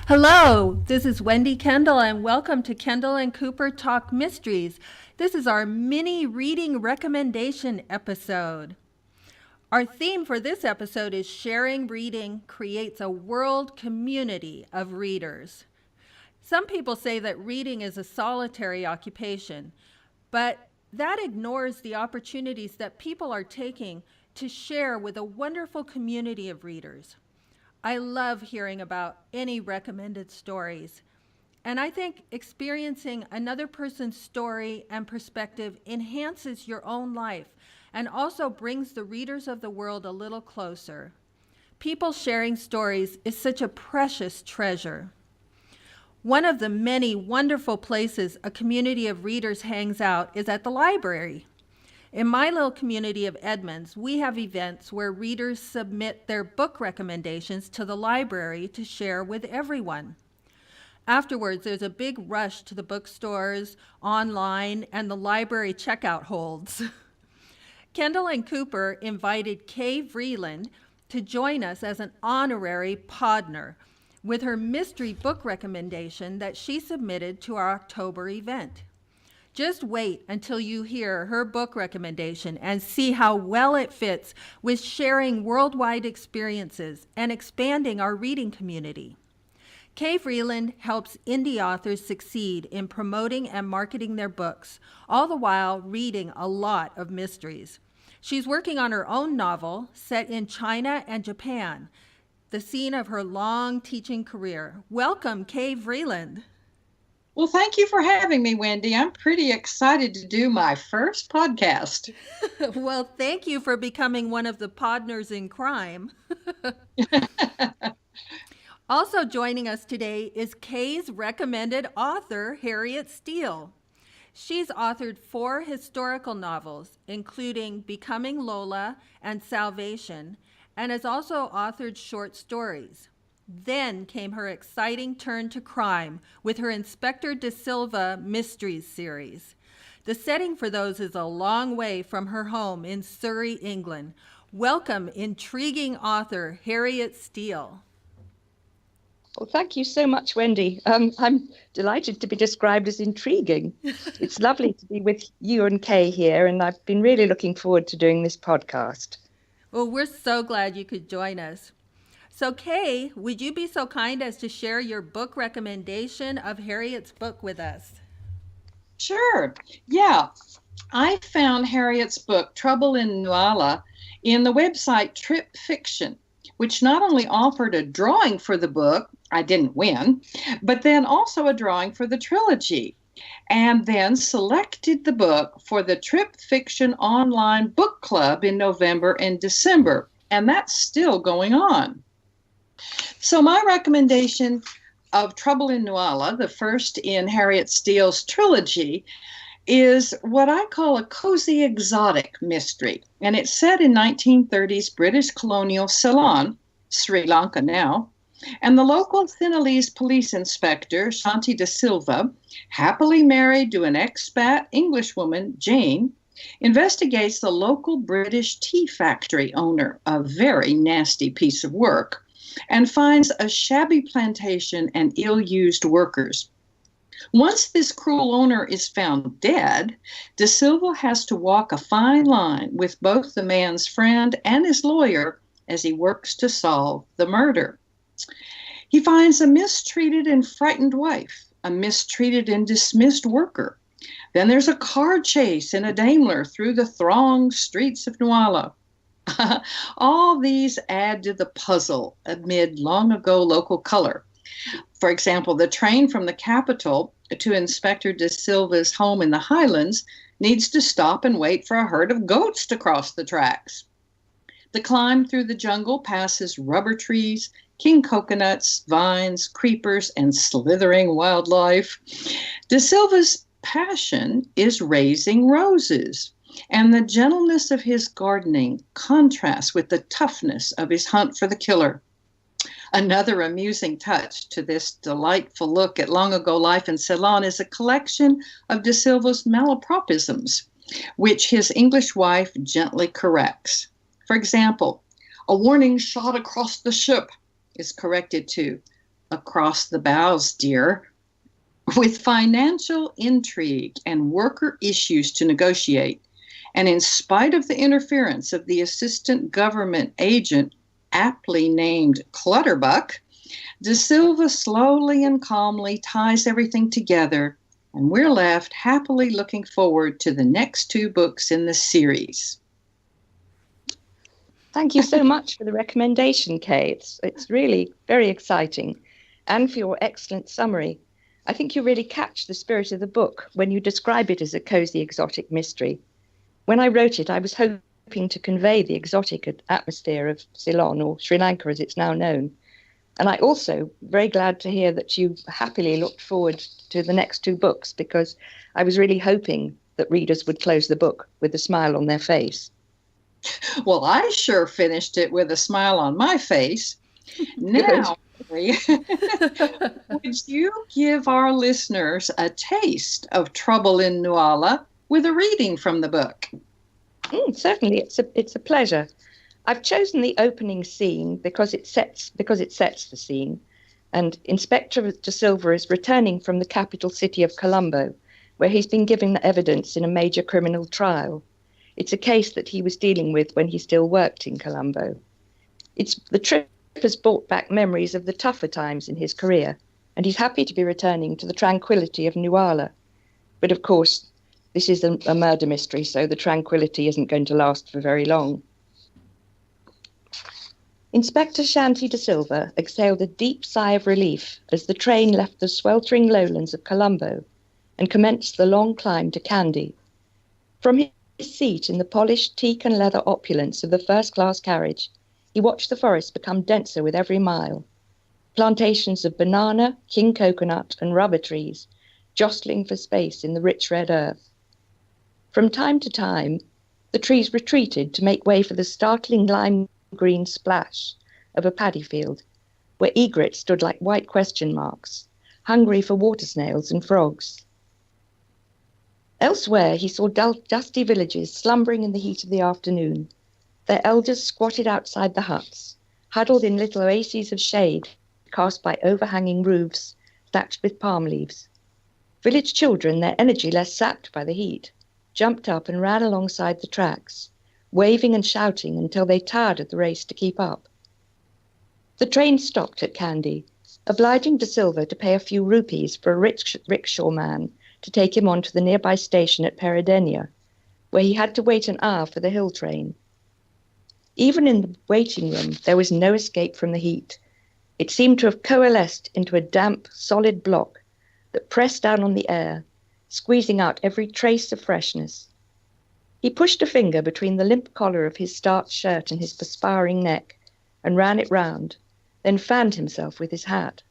Hello, this is Wendy Kendall, and welcome to Kendall and Cooper Talk Mysteries. This is our mini reading recommendation episode. Our theme for this episode is Sharing Reading Creates a World Community of Readers. Some people say that reading is a solitary occupation, but that ignores the opportunities that people are taking to share with a wonderful community of readers. I love hearing about any recommended stories, and I think experiencing another person's story and perspective enhances your own life and also brings the readers of the world a little closer. People sharing stories is such a precious treasure. One of the many wonderful places a community of readers hangs out is at the library. In my little community of Edmonds, we have events where readers submit their book recommendations to the library to share with everyone. Afterwards, there's a big rush to the bookstores, online, and the library checkout holds. Kendall and Cooper invited Kay Vreeland to join us as an honorary podner with her mystery book recommendation that she submitted to our October event. Just wait until you hear her book recommendation and see how well it fits with sharing worldwide experiences and expanding our reading community. Kay Vreeland helps indie authors succeed in promoting and marketing their books, all the while reading a lot of mysteries. She's working on her own novel set in China and Japan, the scene of her long teaching career. Welcome, Kay Vreeland. Well, thank you for having me, Wendy. I'm pretty excited to do my first podcast. Well, thank you for becoming one of the podners in crime. Also joining us today is Kay's recommended author, Harriet Steel. She's authored 4 historical novels, including Becoming Lola and Salvation, and has also authored short stories. Then came her exciting turn to crime with her Inspector de Silva Mysteries series. The setting for those is a long way from her home in Surrey, England. Welcome, intriguing author Harriet Steel. Well, thank you so much, Wendy. I'm delighted to be described as intriguing. It's lovely to be with you and Kay here, and I've been really looking forward to doing this podcast. Well, we're so glad you could join us. So, Kay, would you be so kind as to share your book recommendation of Harriet's book with us? Sure. Yeah. I found Harriet's book, Trouble in Nuala, in the website Trip Fiction, which not only offered a drawing for the book, I didn't win, but then also a drawing for the trilogy, and then selected the book for the Trip Fiction online book club in November and December, and that's still going on. So my recommendation of Trouble in Nuala, the first in Harriet Steele's trilogy, is what I call a cozy exotic mystery. And it's set in 1930s British colonial Ceylon, Sri Lanka now. And the local Sinhalese police inspector, Shanti de Silva, happily married to an expat Englishwoman, Jane, investigates the local British tea factory owner, a very nasty piece of work, and finds a shabby plantation and ill-used workers. Once this cruel owner is found dead, De Silva has to walk a fine line with both the man's friend and his lawyer as he works to solve the murder. He finds a mistreated and frightened wife, a mistreated and dismissed worker. Then there's a car chase in a Daimler through the thronged streets of Nuala. All these add to the puzzle amid long ago local color. For example, the train from the capital to Inspector de Silva's home in the Highlands needs to stop and wait for a herd of goats to cross the tracks. The climb through the jungle passes rubber trees, king coconuts, vines, creepers, and slithering wildlife. De Silva's passion is raising roses, and the gentleness of his gardening contrasts with the toughness of his hunt for the killer. Another amusing touch to this delightful look at long-ago life in Ceylon is a collection of De Silva's malapropisms, which his English wife gently corrects. For example, a warning shot across the ship is corrected to, across the bows, dear. With financial intrigue and worker issues to negotiate, and in spite of the interference of the assistant government agent aptly named Clutterbuck, De Silva slowly and calmly ties everything together, and we're left happily looking forward to the next 2 books in the series. Thank you so much for the recommendation, Kay. It's really very exciting, and for your excellent summary. I think you really catch the spirit of the book when you describe it as a cozy exotic mystery. When I wrote it, I was hoping to convey the exotic atmosphere of Ceylon, or Sri Lanka as it's now known. And I also very glad to hear that you happily looked forward to the next 2 books, because I was really hoping that readers would close the book with a smile on their face. Well, I sure finished it with a smile on my face. Now, would you give our listeners a taste of Trouble in Nuala with a reading from the book? Certainly, it's a pleasure. I've chosen the opening scene because it sets the scene, and Inspector de Silva is returning from the capital city of Colombo, where he's been giving evidence in a major criminal trial. It's a case that he was dealing with when he still worked in Colombo. The trip has brought back memories of the tougher times in his career, and he's happy to be returning to the tranquility of Nuala. But of course, this is a murder mystery, so the tranquility isn't going to last for very long. Inspector Shanti de Silva exhaled a deep sigh of relief as the train left the sweltering lowlands of Colombo and commenced the long climb to Kandy. From his seat in the polished teak and leather opulence of the first-class carriage, he watched the forest become denser with every mile. Plantations of banana, king coconut, and rubber trees jostling for space in the rich red earth. From time to time, the trees retreated to make way for the startling lime-green splash of a paddy field, where egrets stood like white question marks, hungry for water snails and frogs. Elsewhere, he saw dusty villages slumbering in the heat of the afternoon, their elders squatted outside the huts, huddled in little oases of shade cast by overhanging roofs thatched with palm leaves. Village children, their energy less sapped by the heat, jumped up and ran alongside the tracks, waving and shouting until they tired of the race to keep up. The train stopped at Kandy, obliging De Silva to pay a few rupees for a rickshaw man to take him on to the nearby station at Peradeniya, where he had to wait an hour for the hill train. Even in the waiting room, there was no escape from the heat. It seemed to have coalesced into a damp, solid block that pressed down on the air, squeezing out every trace of freshness. He pushed a finger between the limp collar of his starched shirt and his perspiring neck and ran it round, then fanned himself with his hat.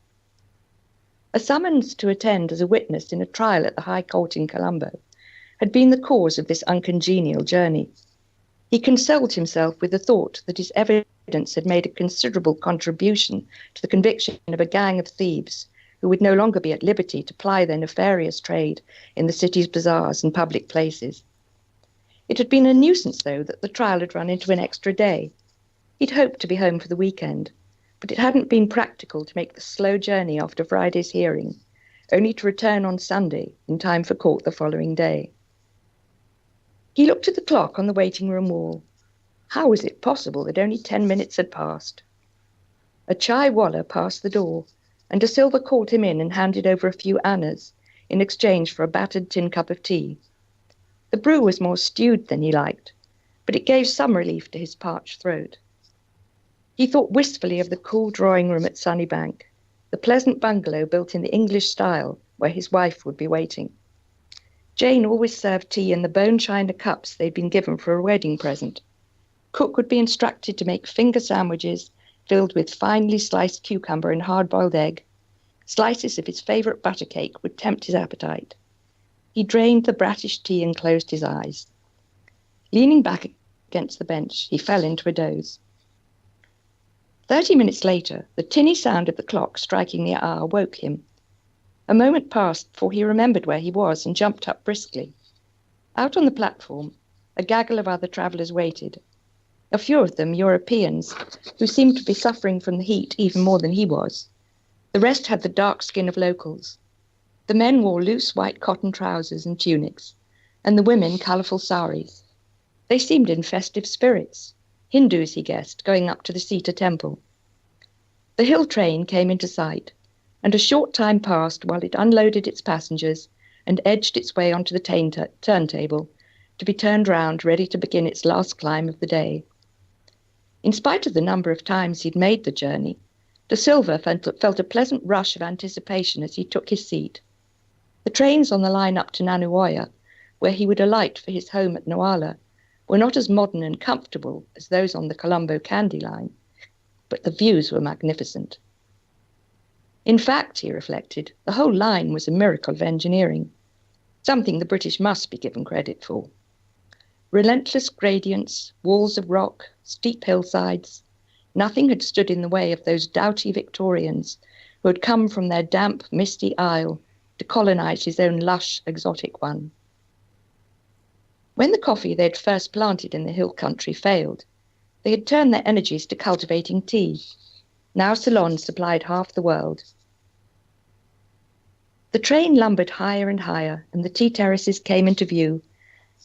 A summons to attend as a witness in a trial at the High Court in Colombo had been the cause of this uncongenial journey. He consoled himself with the thought that his evidence had made a considerable contribution to the conviction of a gang of thieves who would no longer be at liberty to ply their nefarious trade in the city's bazaars and public places. It had been a nuisance, though, that the trial had run into an extra day. He'd hoped to be home for the weekend, but it hadn't been practical to make the slow journey after Friday's hearing, only to return on Sunday in time for court the following day. He looked at the clock on the waiting room wall. How was it possible that only 10 minutes had passed? A chai wallah passed the door, and De Silva called him in and handed over a few annas in exchange for a battered tin cup of tea. The brew was more stewed than he liked, but it gave some relief to his parched throat. He thought wistfully of the cool drawing room at Sunnybank, the pleasant bungalow built in the English style where his wife would be waiting. Jane always served tea in the bone china cups they'd been given for a wedding present. Cook would be instructed to make finger sandwiches filled with finely sliced cucumber and hard-boiled egg. Slices of his favourite butter cake would tempt his appetite. He drained the bratish tea and closed his eyes. Leaning back against the bench, he fell into a doze. 30 minutes later, the tinny sound of the clock striking the hour woke him. A moment passed before he remembered where he was and jumped up briskly. Out on the platform, a gaggle of other travellers waited. A few of them Europeans, who seemed to be suffering from the heat even more than he was. The rest had the dark skin of locals. The men wore loose white cotton trousers and tunics, and the women colourful saris. They seemed in festive spirits, Hindus, he guessed, going up to the Sita temple. The hill train came into sight, and a short time passed while it unloaded its passengers and edged its way onto the turntable to be turned round, ready to begin its last climb of the day. In spite of the number of times he'd made the journey, de Silva felt a pleasant rush of anticipation as he took his seat. The trains on the line up to Nanuoya, where he would alight for his home at Nuala, were not as modern and comfortable as those on the Colombo Kandy line, but the views were magnificent. In fact, he reflected, the whole line was a miracle of engineering, something the British must be given credit for. Relentless gradients, walls of rock, steep hillsides, nothing had stood in the way of those doughty Victorians who had come from their damp, misty isle to colonize his own lush, exotic one. When the coffee they had first planted in the hill country failed, they had turned their energies to cultivating tea. Now Ceylon supplied half the world. The train lumbered higher and higher, and the tea terraces came into view,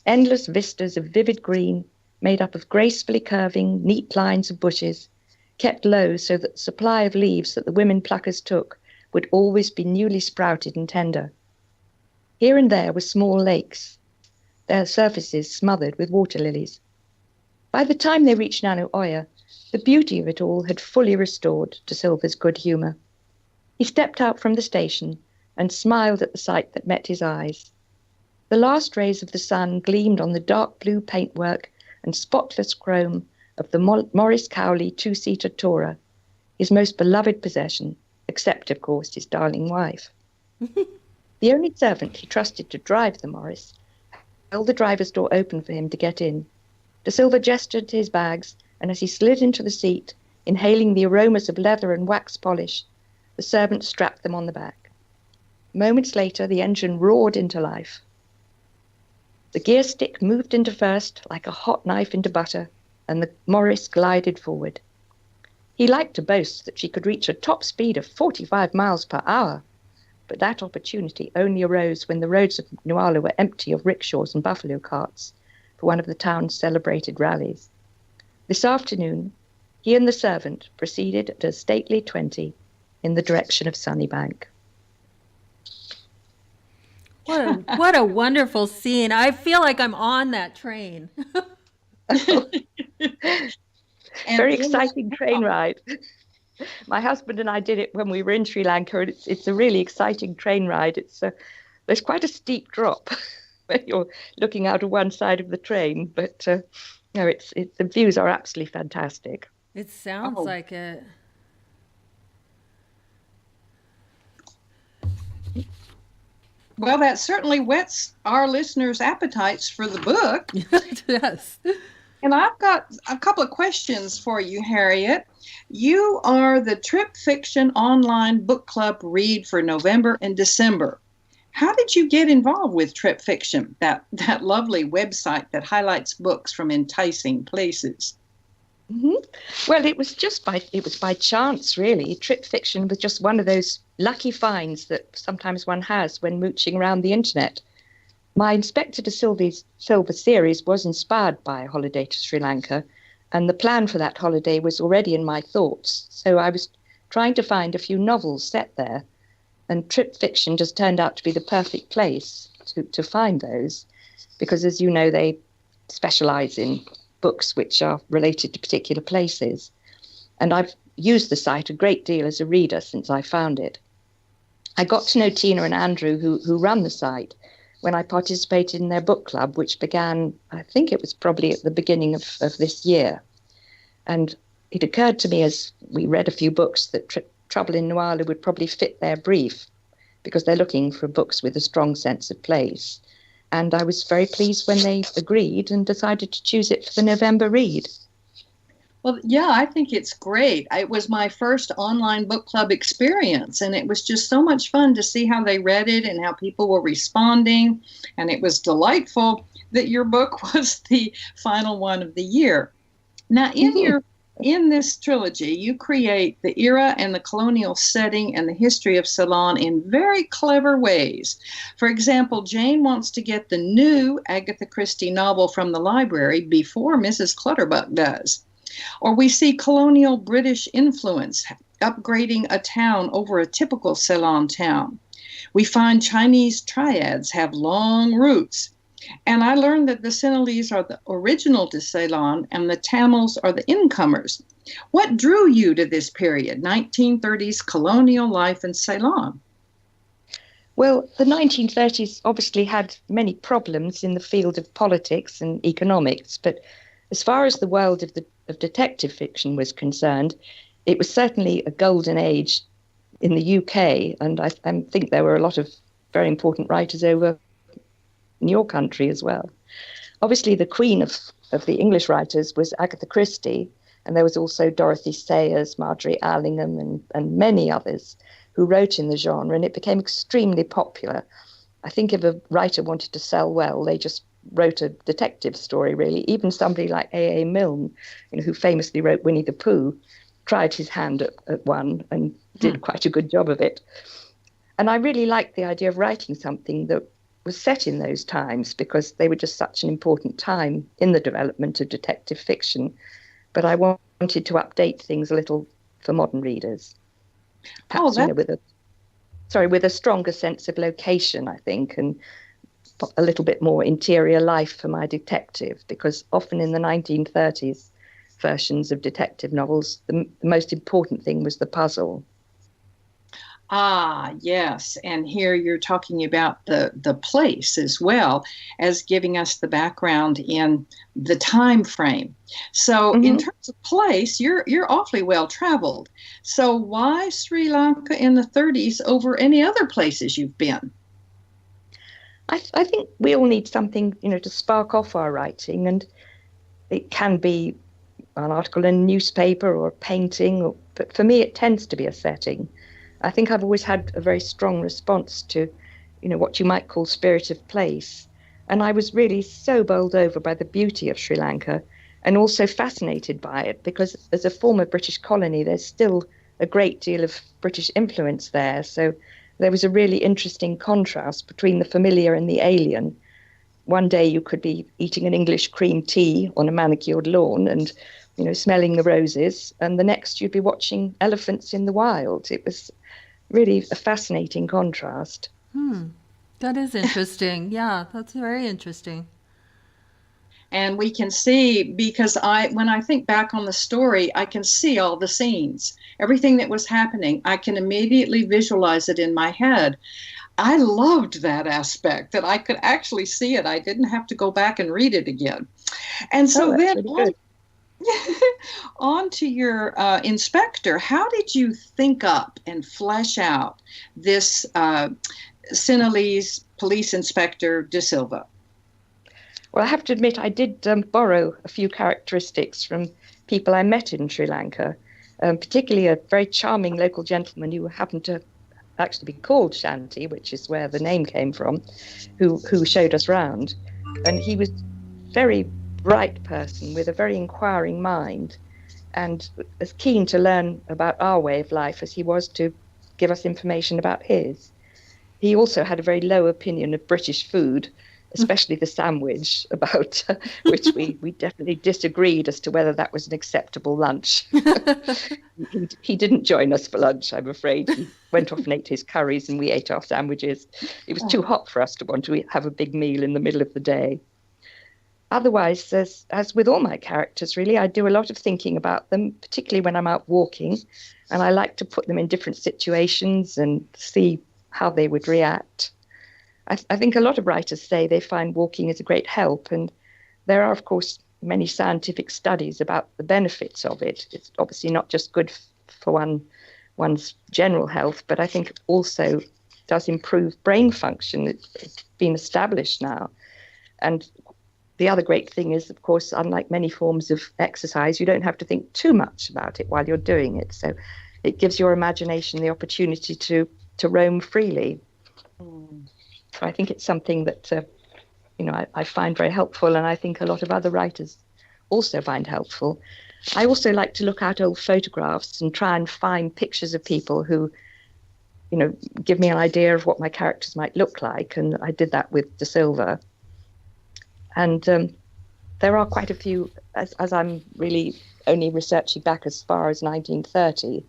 endless vistas of vivid green, made up of gracefully curving, neat lines of bushes, kept low so that the supply of leaves that the women pluckers took would always be newly sprouted and tender. Here and there were small lakes, their surfaces smothered with water lilies. By the time they reached Nanuoya, the beauty of it all had fully restored de Silva's good humour. He stepped out from the station and smiled at the sight that met his eyes. The last rays of the sun gleamed on the dark blue paintwork and spotless chrome of the Morris Cowley two-seater tourer, his most beloved possession, except, of course, his darling wife. The only servant he trusted to drive the Morris held the driver's door open for him to get in. De Silva gestured to his bags, and as he slid into the seat, inhaling the aromas of leather and wax polish, the servant strapped them on the back. Moments later, the engine roared into life. The gear stick moved into first like a hot knife into butter, and the Morris glided forward. He liked to boast that she could reach a top speed of 45 miles per hour, but that opportunity only arose when the roads of Nuala were empty of rickshaws and buffalo carts for one of the town's celebrated rallies. This afternoon, he and the servant proceeded at a stately 20 in the direction of Sunnybank. What a wonderful scene. I feel like I'm on that train. Very exciting train ride. My husband and I did it when we were in Sri Lanka, and it's a really exciting train ride. There's quite a steep drop when you're looking out of one side of the train, but no, the views are absolutely fantastic. It sounds like it. Well, that certainly whets our listeners' appetites for the book. Yes. And I've got a couple of questions for you, Harriet. You are the Trip Fiction Online Book Club read for November and December. How did you get involved with Trip Fiction, that lovely website that highlights books from enticing places? Mm-hmm. Well, it was by chance, really. Trip Fiction was just one of those lucky finds that sometimes one has when mooching around the internet. My Inspector de Silva series was inspired by a holiday to Sri Lanka, and the plan for that holiday was already in my thoughts. So I was trying to find a few novels set there, and Trip Fiction just turned out to be the perfect place to find those, because, as you know, they specialize in books which are related to particular places. And I've used the site a great deal as a reader since I found it. I got to know Tina and Andrew, who run the site, when I participated in their book club, which began, I think it was probably at the beginning of this year. And it occurred to me as we read a few books that Trouble in Nuala would probably fit their brief, because they're looking for books with a strong sense of place. And I was very pleased when they agreed and decided to choose it for the November read. Well, yeah, I think it's great. It was my first online book club experience, and it was just so much fun to see how they read it and how people were responding. And it was delightful that your book was the final one of the year. Now, in your in this trilogy, you create the era and the colonial setting and the history of Ceylon in very clever ways. For example, Jane wants to get the new Agatha Christie novel from the library before Mrs. Clutterbuck does. Or we see colonial British influence upgrading a town over a typical Ceylon town. We find Chinese triads have long roots. And I learned that the Sinhalese are the original to Ceylon and the Tamils are the incomers. What drew you to this period, 1930s colonial life in Ceylon? Well, the 1930s obviously had many problems in the field of politics and economics, but as far as the world of detective fiction was concerned, it was certainly a golden age in the UK, and I think there were a lot of very important writers over in your country as well. Obviously, the queen of the English writers was Agatha Christie, and there was also Dorothy Sayers, Marjorie Allingham, and many others who wrote in the genre, and it became extremely popular. I think if a writer wanted to sell well, they just wrote a detective story, really. Even somebody like A.A. Milne, who famously wrote Winnie the Pooh, tried his hand at one and did quite a good job of it. And I really liked the idea of writing something that was set in those times because they were just such an important time in the development of detective fiction. But I wanted to update things a little for modern readers. Perhaps, with a stronger sense of location, I think, and a little bit more interior life for my detective, because often in the 1930s versions of detective novels, the most important thing was the puzzle. Ah, yes. And here you're talking about the place as well as giving us the background in the time frame. So in terms of place, you're awfully well traveled. So why Sri Lanka in the 30s over any other places you've been? I think we all need something, to spark off our writing, and it can be an article in a newspaper or a painting, but for me it tends to be a setting. I think I've always had a very strong response to, what you might call spirit of place. And I was really so bowled over by the beauty of Sri Lanka and also fascinated by it because as a former British colony, there's still a great deal of British influence there. So there was a really interesting contrast between the familiar and the alien. One day you could be eating an English cream tea on a manicured lawn and, smelling the roses, and the next you'd be watching elephants in the wild. It was really a fascinating contrast. That is interesting. Yeah, that's very interesting. And we can see, because when I think back on the story, I can see all the scenes, everything that was happening. I can immediately visualize it in my head. I loved that aspect, that I could actually see it. I didn't have to go back and read it again. And so then really on to your inspector, how did you think up and flesh out this Sinhalese police inspector de Silva? Well, I have to admit, I did borrow a few characteristics from people I met in Sri Lanka, particularly a very charming local gentleman who happened to actually be called Shanti, which is where the name came from, who showed us round. And he was a very bright person with a very inquiring mind and as keen to learn about our way of life as he was to give us information about his. He also had a very low opinion of British food, especially the sandwich, about which we definitely disagreed as to whether that was an acceptable lunch. He didn't join us for lunch, I'm afraid. He went off and ate his curries and we ate our sandwiches. It was too hot for us to want to have a big meal in the middle of the day. Otherwise, as with all my characters, really, I do a lot of thinking about them, particularly when I'm out walking, and I like to put them in different situations and see how they would react. I think a lot of writers say they find walking is a great help, and there are, of course, many scientific studies about the benefits of it. It's obviously not just good for one's general health, but I think it also does improve brain function. It's been established now. And the other great thing is, of course, unlike many forms of exercise, you don't have to think too much about it while you're doing it. So it gives your imagination the opportunity to roam freely. So I think it's something that, I find very helpful, and I think a lot of other writers also find helpful. I also like to look at old photographs and try and find pictures of people who, give me an idea of what my characters might look like. And I did that with De Silva. And there are quite a few, as I'm really only researching back as far as 1930,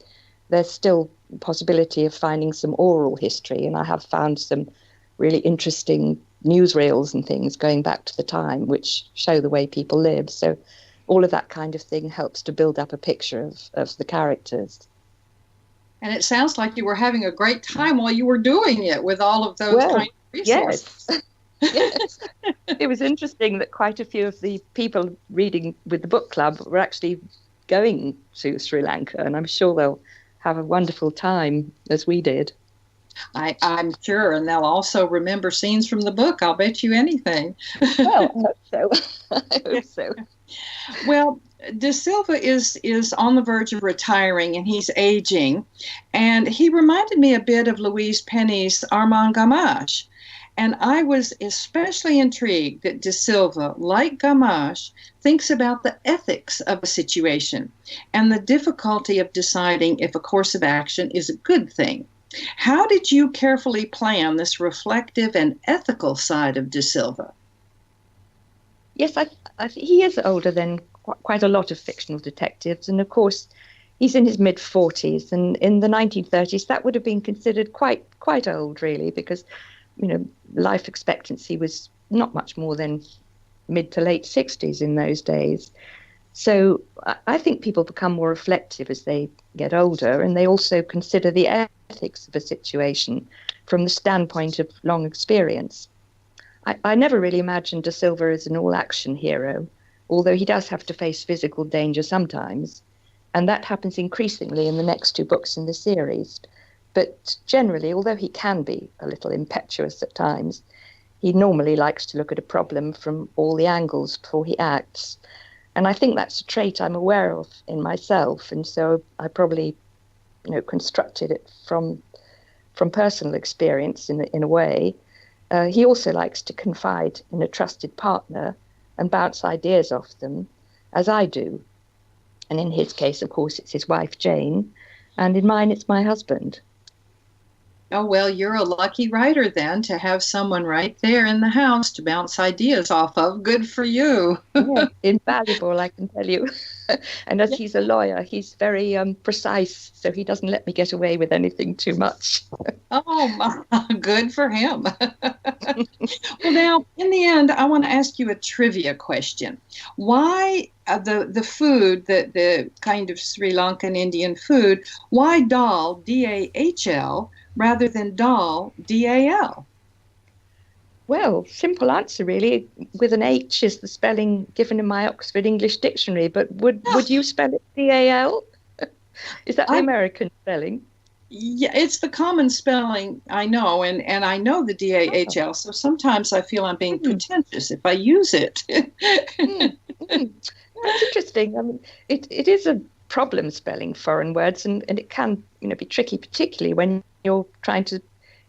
there's still a possibility of finding some oral history. And I have found some really interesting newsreels and things going back to the time, which show the way people lived. So all of that kind of thing helps to build up a picture of the characters. And it sounds like you were having a great time while you were doing it with all of those kind of resources. Yes. Yes. It was interesting that quite a few of the people reading with the book club were actually going to Sri Lanka, and I'm sure they'll have a wonderful time as we did. I'm sure, and they'll also remember scenes from the book. I'll bet you anything. Well, I hope so. I hope so. Well, De Silva is on the verge of retiring, and he's aging. And he reminded me a bit of Louise Penny's Armand Gamache. And I was especially intrigued that De Silva, like Gamache, thinks about the ethics of a situation and the difficulty of deciding if a course of action is a good thing. How did you carefully plan this reflective and ethical side of De Silva? Yes, he is older than quite a lot of fictional detectives. And of course, he's in his mid-40s. And in the 1930s, that would have been considered quite old, really, because life expectancy was not much more than mid to late 60s in those days. So I think people become more reflective as they get older, and they also consider the ethics of a situation from the standpoint of long experience. I never really imagined De Silva as an all-action hero, although he does have to face physical danger sometimes, and that happens increasingly in the next two books in the series. But generally, although he can be a little impetuous at times, he normally likes to look at a problem from all the angles before he acts. And I think that's a trait I'm aware of in myself. And so I probably, constructed it from personal experience in a way. He also likes to confide in a trusted partner and bounce ideas off them, as I do. And in his case, of course, it's his wife, Jane. And in mine, it's my husband. Oh, well, you're a lucky writer then to have someone right there in the house to bounce ideas off of. Good for you. Yeah, invaluable, I can tell you. And as he's a lawyer, he's very precise, so he doesn't let me get away with anything too much. Oh, my, good for him. Well, now, in the end, I want to ask you a trivia question. Why the food, the kind of Sri Lankan Indian food, why dal, D-A-H-L, rather than dal, D-A-L? Well, simple answer, really. With an H is the spelling given in my Oxford English Dictionary, but would you spell it D-A-L? Is that the American spelling? Yeah, it's the common spelling, I know, and I know the D-A-H-L, so sometimes I feel I'm being pretentious if I use it. That's interesting. I mean, it is a problem spelling foreign words, and it can be tricky, particularly when you're trying to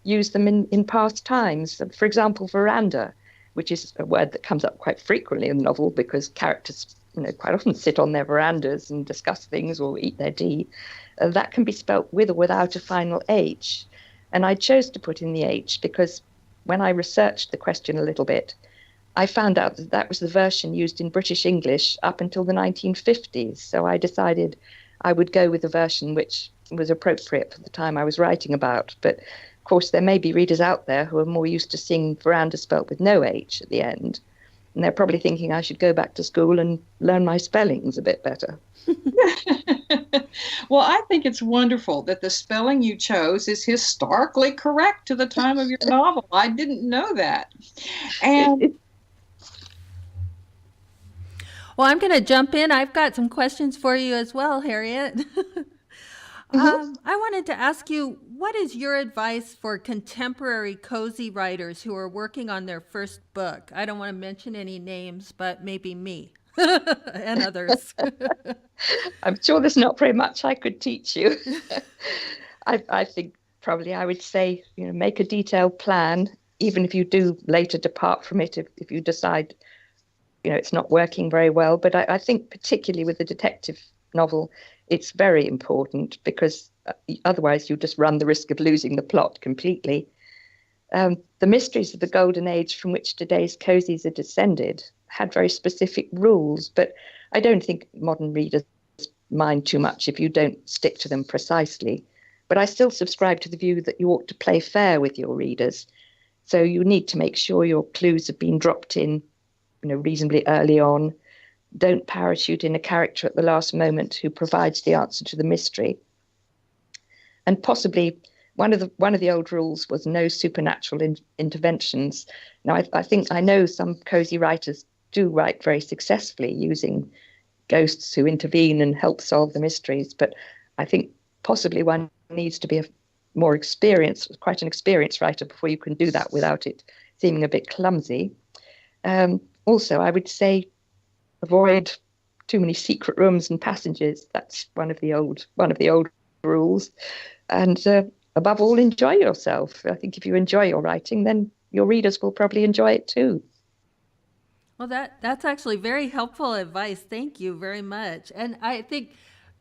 use them in past times. For example, veranda, which is a word that comes up quite frequently in the novel because characters quite often sit on their verandas and discuss things or eat their tea. That can be spelt with or without a final H. And I chose to put in the H because when I researched the question a little bit, I found out that was the version used in British English up until the 1950s. So I decided I would go with the version which was appropriate for the time I was writing about. But of course, there may be readers out there who are more used to seeing veranda spelt with no H at the end. And they're probably thinking I should go back to school and learn my spellings a bit better. Well, I think it's wonderful that the spelling you chose is historically correct to the time of your novel. I didn't know that. And well, I'm going to jump in. I've got some questions for you as well, Harriet. I wanted to ask you, what is your advice for contemporary cozy writers who are working on their first book? I don't want to mention any names, but maybe me and others. I'm sure there's not very much I could teach you. I think probably I would say, make a detailed plan, even if you do later depart from it, if you decide it's not working very well. But I think particularly with the detective novel, it's very important because otherwise you just run the risk of losing the plot completely. The mysteries of the golden age from which today's cozies are descended had very specific rules, but I don't think modern readers mind too much if you don't stick to them precisely. But I still subscribe to the view that you ought to play fair with your readers. So you need to make sure your clues have been dropped in, reasonably early on. Don't parachute in a character at the last moment who provides the answer to the mystery. And possibly one of the old rules was no supernatural interventions. Now, I know some cozy writers do write very successfully using ghosts who intervene and help solve the mysteries, but I think possibly one needs to be quite an experienced writer before you can do that without it seeming a bit clumsy. Also, I would say avoid too many secret rooms and passages. That's one of the old rules. And above all, enjoy yourself. I think if you enjoy your writing, then your readers will probably enjoy it too. Well, that's actually very helpful advice. Thank you very much. And I think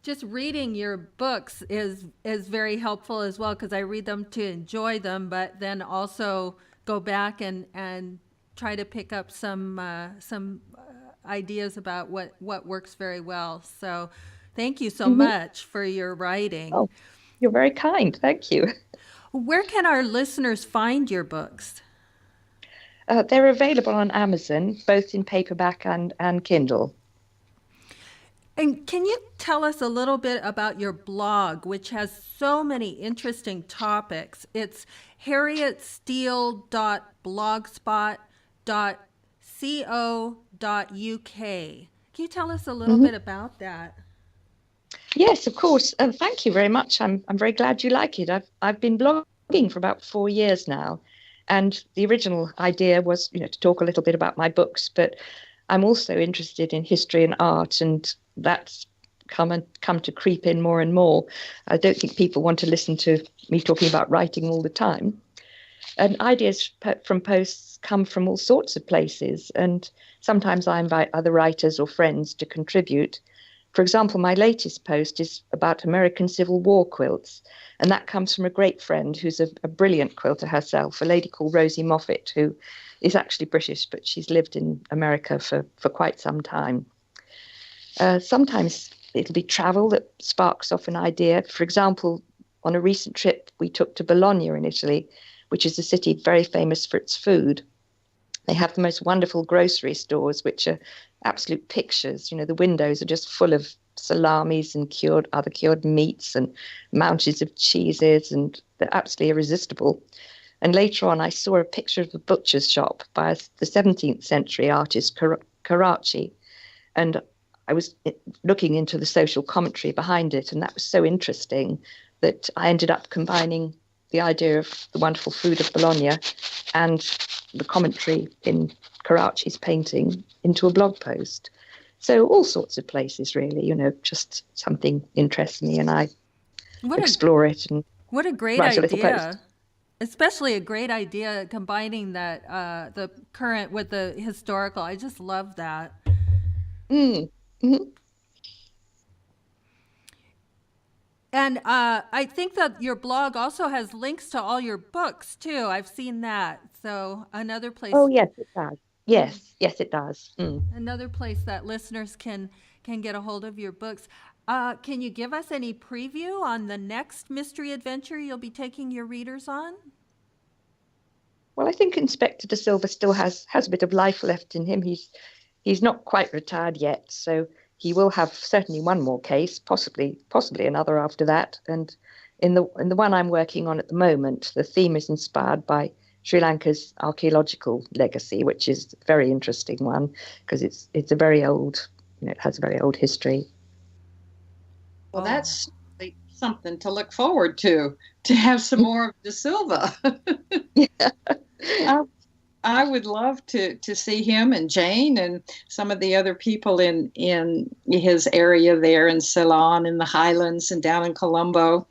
just reading your books is very helpful as well, because I read them to enjoy them, but then also go back and try to pick up some ideas about what works very well. So thank you so much for your writing. Oh, you're very kind. Thank you. Where can our listeners find your books? They're available on Amazon, both in paperback and Kindle. And can you tell us a little bit about your blog, which has so many interesting topics? It's harrietsteel.blogspot.co.uk. Can you tell us a little bit about that? Yes, of course. Thank you very much. I'm very glad you like it. I've been blogging for about 4 years now. And the original idea was, to talk a little bit about my books, but I'm also interested in history and art, and that's come to creep in more and more. I don't think people want to listen to me talking about writing all the time. And ideas from posts come from all sorts of places, and sometimes I invite other writers or friends to contribute. For example, my latest post is about American Civil War quilts, and that comes from a great friend who's a brilliant quilter herself, a lady called Rosie Moffat, who is actually British, but she's lived in America for quite some time. Sometimes it'll be travel that sparks off an idea. For example, on a recent trip, we took to Bologna in Italy, which is a city very famous for its food. They have the most wonderful grocery stores, which are absolute pictures. The windows are just full of salamis and other cured meats and mountains of cheeses, and they're absolutely irresistible. And later on, I saw a picture of a butcher's shop by the 17th century artist Carracci, and I was looking into the social commentary behind it, and that was so interesting that I ended up combining the idea of the wonderful food of Bologna and the commentary in Carracci's painting into a blog post. So all sorts of places, really, just something interests me and I explore it. And what a great idea. Especially a great idea combining that the current with the historical. I just love that. Mm-hmm. And I think that your blog also has links to all your books too. I've seen that. So another place. Oh yes, it does. Yes, it does. Another place that listeners can get a hold of your books. Can you give us any preview on the next mystery adventure you'll be taking your readers on? Well, I think Inspector de Silva still has a bit of life left in him. He's not quite retired yet, so he will have certainly one more case, possibly another after that. And in the one I'm working on at the moment, the theme is inspired by Sri Lanka's archaeological legacy, which is a very interesting one because it's a very old, it has a very old history. Well, that's something to look forward to have some more of De Silva. Yeah. I would love to see him and Jane and some of the other people in his area there in Ceylon, in the Highlands, and down in Colombo.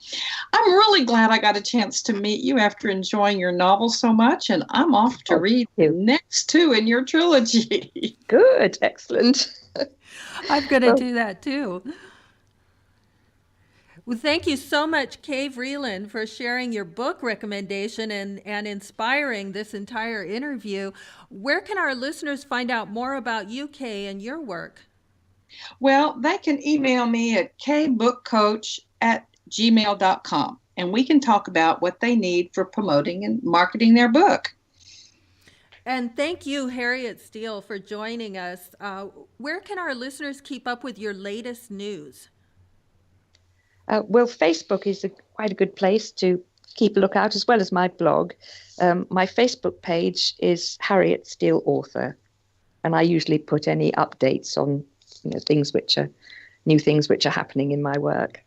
I'm really glad I got a chance to meet you after enjoying your novel so much, and I'm off to read the next two in your trilogy. Good, excellent. I'm going to do that too. Well, thank you so much, Kay Vreeland, for sharing your book recommendation and inspiring this entire interview. Where can our listeners find out more about you, Kay, and your work? Well, they can email me at kbookcoach@gmail.com, and we can talk about what they need for promoting and marketing their book. And thank you, Harriet Steel, for joining us. Where can our listeners keep up with your latest news? Well, Facebook is quite a good place to keep a lookout, as well as my blog. My Facebook page is Harriet Steel Author, and I usually put any updates on new things which are happening in my work.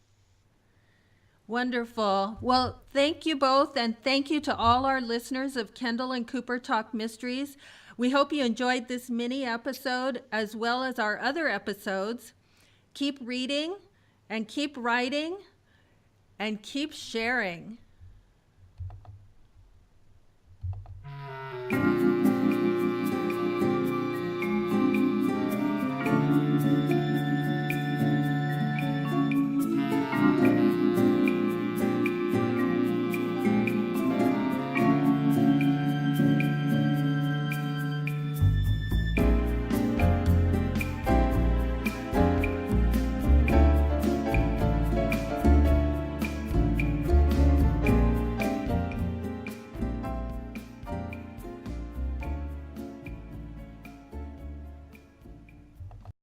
Wonderful. Well, thank you both, and thank you to all our listeners of Kendall and Cooper Talk Mysteries. We hope you enjoyed this mini episode as well as our other episodes. Keep reading and keep writing and keep sharing.